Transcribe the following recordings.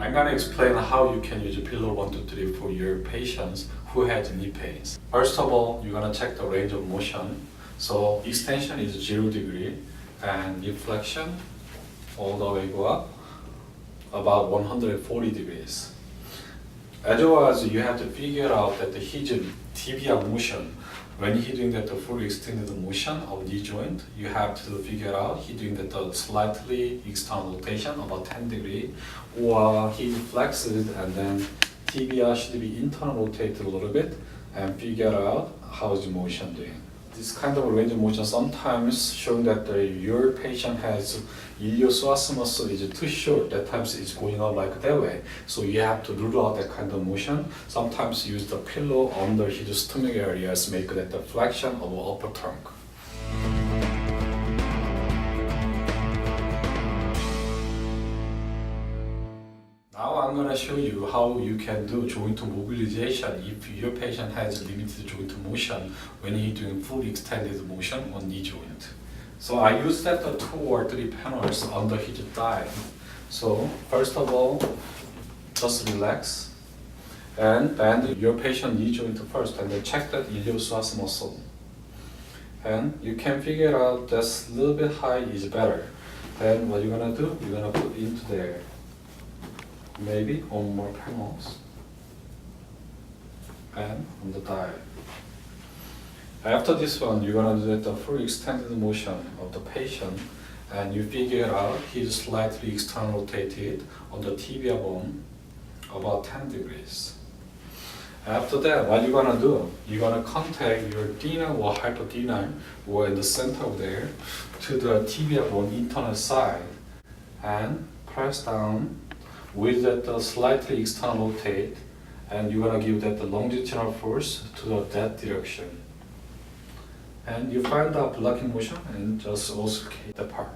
I'm gonna explain how you can use pillow 1, 2, 3 for your patients who has knee pains. First of all, you're gonna check the range of motion. So extension is 0 degree and knee flexion all the way go up about 140 degrees. As well as you have to figure out that his tibia motion, when he's doing that the full extended motion of knee joint, you have to figure out he's doing that the slightly external rotation about 10 degree, or he's flexed and then tibia should be internal rotated a little bit and figure out how is the motion doing. This kind of range of motion sometimes showing that your patient has iliopsoas muscle is too short, that times it's going up like that way. So you have to rule out that kind of motion. Sometimes use the pillow under his stomach areas, make that the flexion of upper trunk. Now I'm going to show you how you can do joint mobilization if your patient has limited joint motion when he's doing full extended motion on knee joint. So I use that 2 or 3 panels under his thigh. So first of all, just relax and bend your patient knee joint first and then check that iliopsoas muscle. And you can figure out that's a little bit high is better. Then what you're going to do, you're going to put into there. Maybe on more panels and on the thigh. After this one, you're gonna do the full extended motion of the patient, and you figure out he's slightly external rotated on the tibia bone about 10 degrees. After that, what you're gonna do, you're gonna contact your dinar or hypodinar or in the center of there to the tibia bone internal side and press down with that slightly external rotate, and you're gonna give that the longitudinal force to that direction. And you find the blocking motion and just oscillate the part.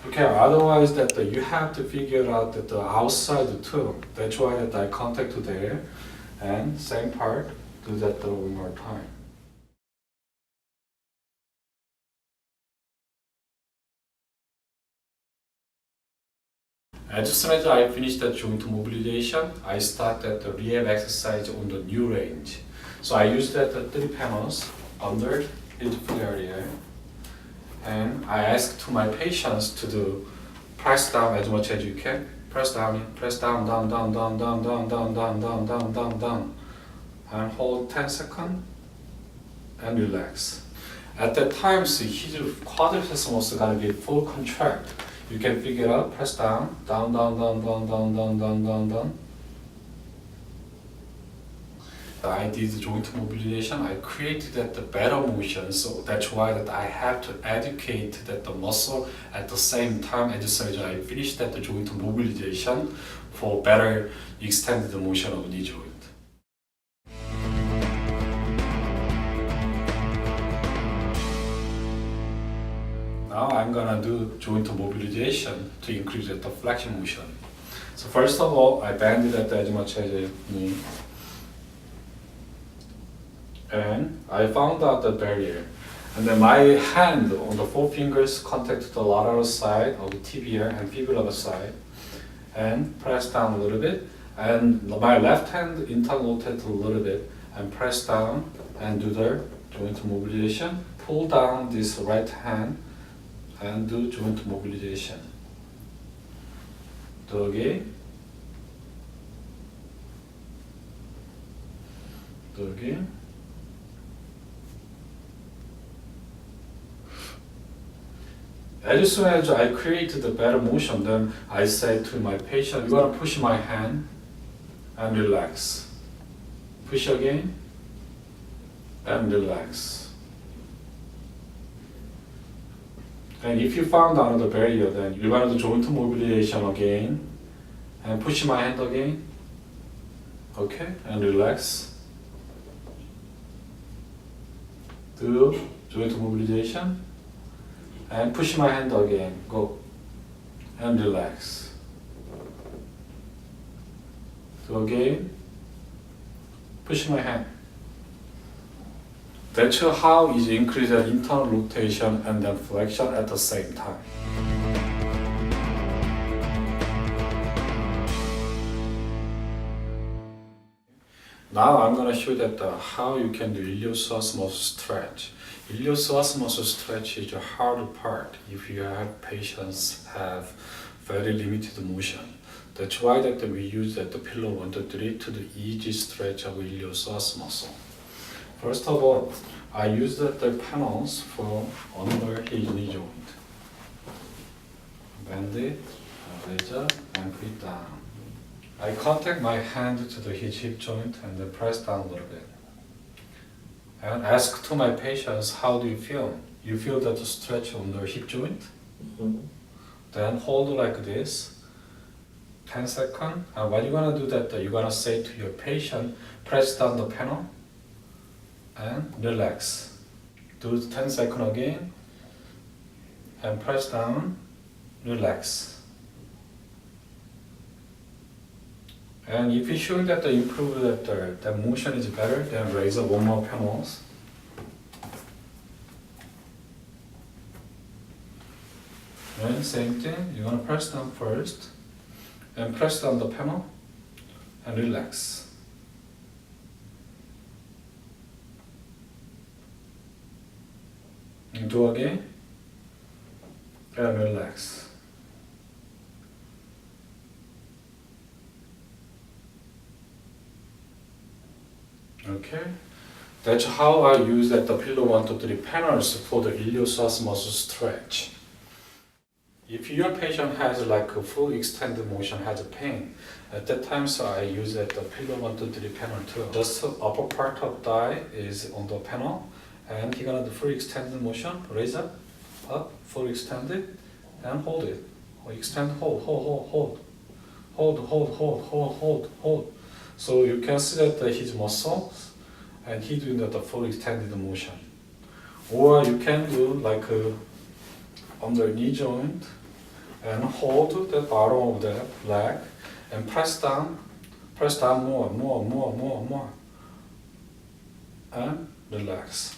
Okay, otherwise that you have to figure out that the outside too. That's why that I contact to there, and same part. Do that one more time. As soon as I finish that joint mobilization, I start that rehab exercise on the new range. So I use that 3 panels under his foot area, and I ask to my patients to do press down as much as you can. Press down, down, down, down, down, down, down, down, down, down, down, down. And hold 10 seconds and relax. At that time, his quadriceps muscle gotta be full contract. You can figure out, press down, down, down, down, down, down, down, down, down, down. I did the joint mobilization. I created that better motion, so that's why that I have to educate that the muscle at the same time as I finished that the joint mobilization for better extended motion of knee joint. Now I'm gonna do joint mobilization to increase the flexion motion. So first of all, I bend it as much as I need. And I found out the barrier. And then my hand on the 4 fingers contact the lateral side of the tibia and fibula side. And press down a little bit. And my left hand internal rotate a little bit and press down and do the joint mobilization. Pull down this right hand and do joint mobilization. Do again. Do again. As soon as I created the better motion, then I say to my patient, you're gonna push my hand and relax. Push again and relax. And if you found another barrier, then you're going to do joint mobilization again and push my hand again. Okay, and relax. Do joint mobilization and push my hand again. Go and relax. Do again. Push my hand That's how is increase the internal rotation and then flexion at the same time. Now I'm going to show that how you can do iliopsoas muscle stretch. Iliopsoas muscle stretch is the hard part if you have patients have very limited motion. That's why that we use that the pillow 1 to 3 to do easy stretch of iliopsoas muscle. First of all, I use the panels for under his knee joint. Bend it, raise up, and put it down. I contact my hand to his hip joint and then press down a little bit. And ask to my patients, how do you feel? You feel that stretch on the hip joint? Mm-hmm. Then hold like this, 10 seconds. And when you're gonna do that, you're gonna say to your patient, press down the panel and relax. Do 10 seconds again, and press down, relax. And if you're showing that the improve that the motion is better, then raise up one more panels. And same thing, you're gonna press down first, and press down the panel, and relax. And do again, and relax. Okay, that's how I use that the pillow 1 to 3 panels for the iliopsoas muscle stretch. If your patient has like a full extended motion, has a pain, at that time so I use that the pillow 1 to 3 panel too. Just the upper part of thigh is on the panel, and you're gonna do full extended motion, raise up, full extended, and hold it. Extend, hold. So you can see that his muscles, and he doing the full extended motion. Or you can do like under knee joint and hold the bottom of the leg and press down more, and relax.